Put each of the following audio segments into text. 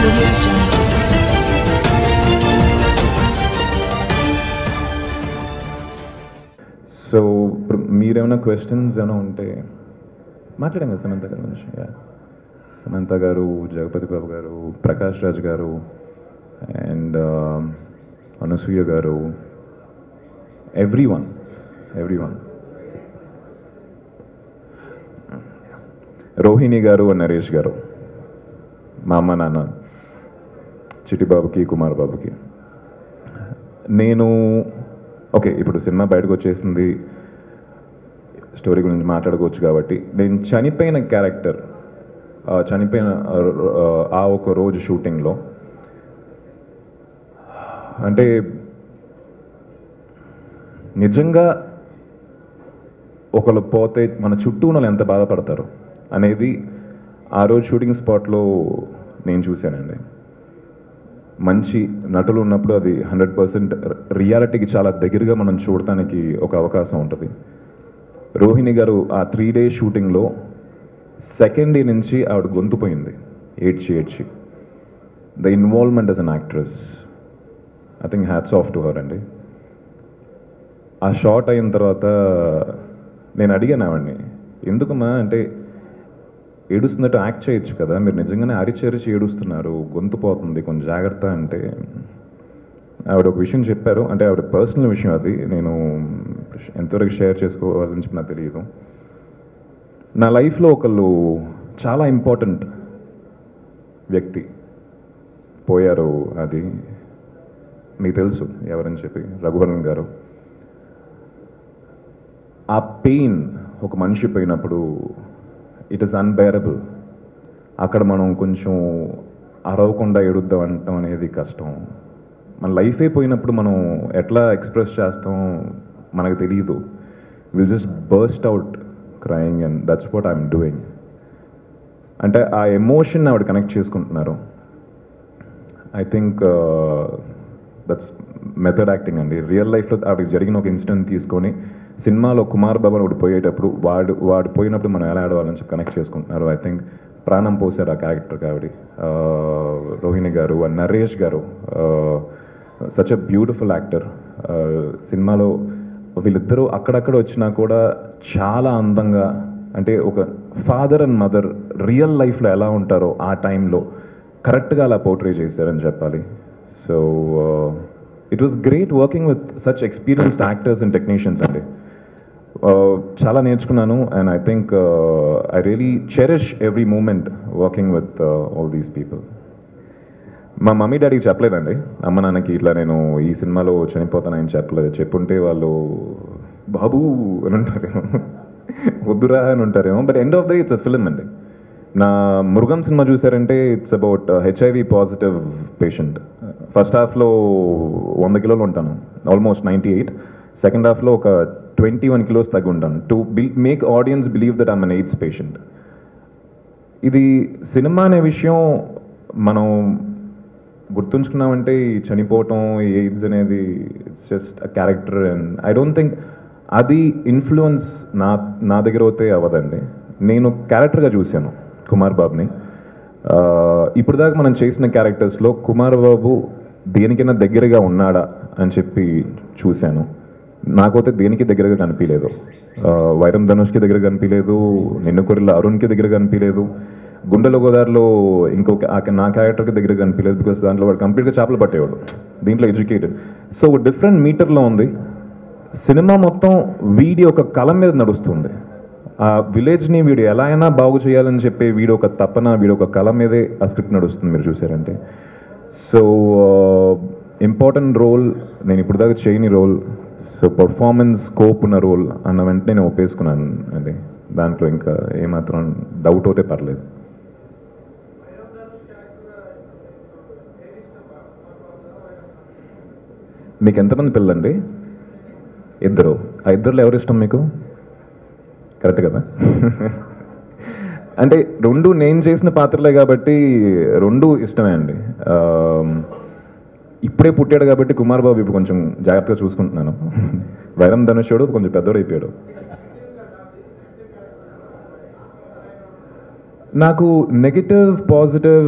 audio jungle. So మీరేమైనా questions ఏమైనా ఉంటే మాట్లాడాం కదా సమంత గారి గురించి. సమంత గారు, జగపతి బాబు గారు, ప్రకాష్ రాజ్ గారు అండ్ అనసూయ గారు, ఎవ్రీవన్ రోహిణి గారు అండ్ నరేష్ గారు, మా అమ్మ నాన్న, చిట్టిబాబుకి, కుమార్ బాబుకి. నేను ఓకే, ఇప్పుడు సినిమా బయటకు వచ్చేసింది, స్టోరీ గురించి మాట్లాడుకోవచ్చు కాబట్టి నేను చనిపోయిన క్యారెక్టర్, చనిపోయిన ఆ ఒక రోజు షూటింగ్లో అంటే నిజంగా ఒకళ్ళు పోతే మన చుట్టూ ఉన్న వాళ్ళు ఎంత బాధపడతారు అనేది ఆ రోజు షూటింగ్ స్పాట్లో నేను చూశానండి. మంచి నటులు ఉన్నప్పుడు అది 100% రియాలిటీకి చాలా దగ్గరగా మనం చూడటానికి ఒక అవకాశం ఉంటుంది. రోహిణి గారు ఆ 3 days షూటింగ్లో సెకండ్ డే నుంచి ఆవిడ గొంతుపోయింది ఏడ్చి. The involvement as an actress, I think hats off to her అండి. ఆ షాట్ అయిన తర్వాత నేను అడిగాను ఆవిడ్ని, ఎందుకమ్మా అంటే ఏడుస్తున్నట్టు యాక్ట్ చేయొచ్చు కదా, మీరు నిజంగానే అరిచి ఏడుస్తున్నారు, గొంతు పోతుంది, కొంచెం జాగ్రత్త అంటే ఆవిడ ఒక విషయం చెప్పారు. అంటే ఆవిడ పర్సనల్ విషయం, అది నేను ఎంతవరకు షేర్ చేసుకోవాలని చెప్పి నాకు తెలియదు. నా లైఫ్లో ఒకళ్ళు చాలా ఇంపార్టెంట్ వ్యక్తి పోయారు, అది మీకు తెలుసు ఎవరని చెప్పి, రఘువరన్ గారు. ఆ పెయిన్ ఒక మనిషి పోయినప్పుడు ఇట్ ఈస్ అన్బేరబుల్. అక్కడ మనం కొంచెం అరవకుండా ఏడుద్దాం అంటాం అనేది కష్టం. మన లైఫ్ అయిపోయినప్పుడు మనం ఎట్లా ఎక్స్ప్రెస్ చేస్తాం మనకు తెలియదు. Will just burst out crying and that's what I'm doing. అంటే ఆ ఎమోషన్ ఆవిడ కనెక్ట్ చేసుకుంటున్నారు. I think that's method acting అండి. రియల్ లైఫ్లో ఆవిడకి జరిగిన ఒక ఇన్సిడెంట్ తీసుకొని సినిమాలో కుమార్ బాబు ఒకటి పోయేటప్పుడు వాడు పోయినప్పుడు మనం ఎలా ఆడవాలని చెప్పి కనెక్ట్ చేసుకుంటున్నారు. ఐ థింక్ ప్రాణం పోసారు ఆ క్యారెక్టర్కి ఆవిడ. రోహిణి గారు అండ్ నరేష్ గారు, సచ్ ఎ బ్యూటిఫుల్ యాక్టర్. సినిమాలో వీళ్ళిద్దరూ అక్కడక్కడ వచ్చినా కూడా చాలా అందంగా, అంటే ఒక ఫాదర్ అండ్ మదర్ రియల్ లైఫ్లో ఎలా ఉంటారో ఆ టైంలో కరెక్ట్గా అలా పోర్ట్రే చేశారని చెప్పాలి. So it was great working with such experienced actors and technicians అండి. చాలా నేర్చుకున్నాను and I think I really cherish every moment working with all these people. మా మమ్మీ డాడీకి చెప్పలేదండి, అమ్మ నాన్నకి ఇట్లా నేను ఈ సినిమాలో చనిపోతానని చెప్పలేదు. చెప్పుంటే వాళ్ళు బాబు అని ఉంటారేమో, వద్దురా అని ఉంటారేమో. But end of the day it's a film అండి. నా మృగం సినిమా చూసారంటే it's about HIV positive patient. First హాఫ్లో 100 కిలోలు ఉంటాను, ఆల్మోస్ట్ 98. సెకండ్ హాఫ్లో ఒక 21 kilos తగ్గి ఉంటాను, to make audience believe that I'm an AIDS patient. ఇది సినిమా అనే విషయం మనం గుర్తుంచుకున్నామంటే ఈ చనిపోవటం, AIDS అనేది it's just a character. And I don't think అది ఇన్ఫ్లుయెన్స్ నా దగ్గర అయితే అవ్వదండి. నేను క్యారెక్టర్గా చూశాను కుమార్ బాబుని. ఇప్పుడు దాకా మనం చేసిన క్యారెక్టర్స్లో కుమార్ బాబు దేనికైనా దగ్గరగా ఉన్నాడా అని చెప్పి చూశాను. నాకైతే దేనికి దగ్గరగా కనిపించలేదు. వైరం ధనుష్కి దగ్గర కనిపించలేదు, నిన్ను కొరిల్ల అరుణ్కి దగ్గర కనిపించలేదు, గుండెల గోదావరిలో ఇంకొక నా క్యారెక్టర్కి దగ్గర కనిపించలేదు. బికాస్ దాంట్లో వాడు కంప్లీట్గా చేపలు పట్టేవాడు, దీంట్లో ఎడ్యుకేటెడ్. సో ఒక డిఫరెంట్ మీటర్లో ఉంది. సినిమా మొత్తం వీడి ఒక కళ మీద నడుస్తుంది. ఆ విలేజ్ని వీడు ఎలా అయినా బాగు చేయాలని చెప్పి వీడు ఒక తపన, వీడు ఒక కళ మీదే ఆ స్క్రిప్ట్ నడుస్తుంది మీరు చూసారంటే. సో ఇంపార్టెంట్ రోల్, నేను ఇప్పుడు దాకా చేయని రోల్, సో పర్ఫార్మెన్స్ స్కోప్ ఉన్న రోల్ అన్న వెంటనే నేను ఒప్పేసుకున్నాను అండి. దాంట్లో ఇంకా ఏమాత్రం డౌట్ అయితే పర్లేదు. మీకు ఎంతమంది పిల్లలండి? 2. ఆ 2లో ఎవరు ఇష్టం మీకు? కరెక్ట్ కదా? అంటే 2 నేను చేసిన పాత్రలే కాబట్టి 2 ఇష్టమే అండి. ఇప్పుడే పుట్టాడు కాబట్టి కుమార్ బాబు ఇప్పుడు కొంచెం జాగ్రత్తగా చూసుకుంటున్నాను. వైరం ధనుషుడు కొంచెం పెద్దోడు అయిపోయాడు. నాకు negative positive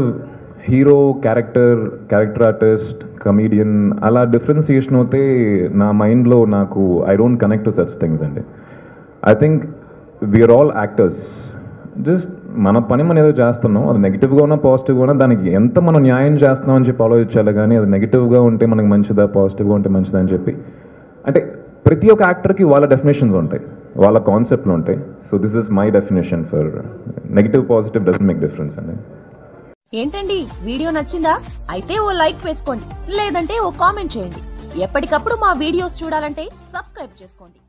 hero character artist comedian అలా డిఫరెన్సియేషన్ అవుతే నా మైండ్లో నాకు I don't connect to such things అండి. I think we are all actors. Just మన పని మనం ఏదో చేస్తున్నాం, అది నెగిటివ్గా ఉన్నా పాజిటివ్గా ఉన్నా దానికి ఎంత మనం న్యాయం చేస్తున్నాం అని చెప్పి ఆలోచించాలి. కానీ అది నెగిటివ్గా ఉంటే మనకి మంచిదా, పాజిటివ్గా ఉంటే మంచిదా అని చెప్పి, అంటే ప్రతి ఒక్క యాక్టర్కి వాళ్ళ డెఫినేషన్స్ ఉంటాయి, వాళ్ళ కాన్సెప్ట్లు ఉంటాయి. So this is my definition for negative positive doesn't make difference అండి. ఏంటండి వీడియో నచ్చిందా? అయితే ఓ లైక్ వేసుకోండి, లేదంటే ఓ కామెంట్ చేయండి. ఎప్పటికప్పుడు మా వీడియోస్ చూడాలంటే సబ్స్క్రైబ్ చేసుకోండి.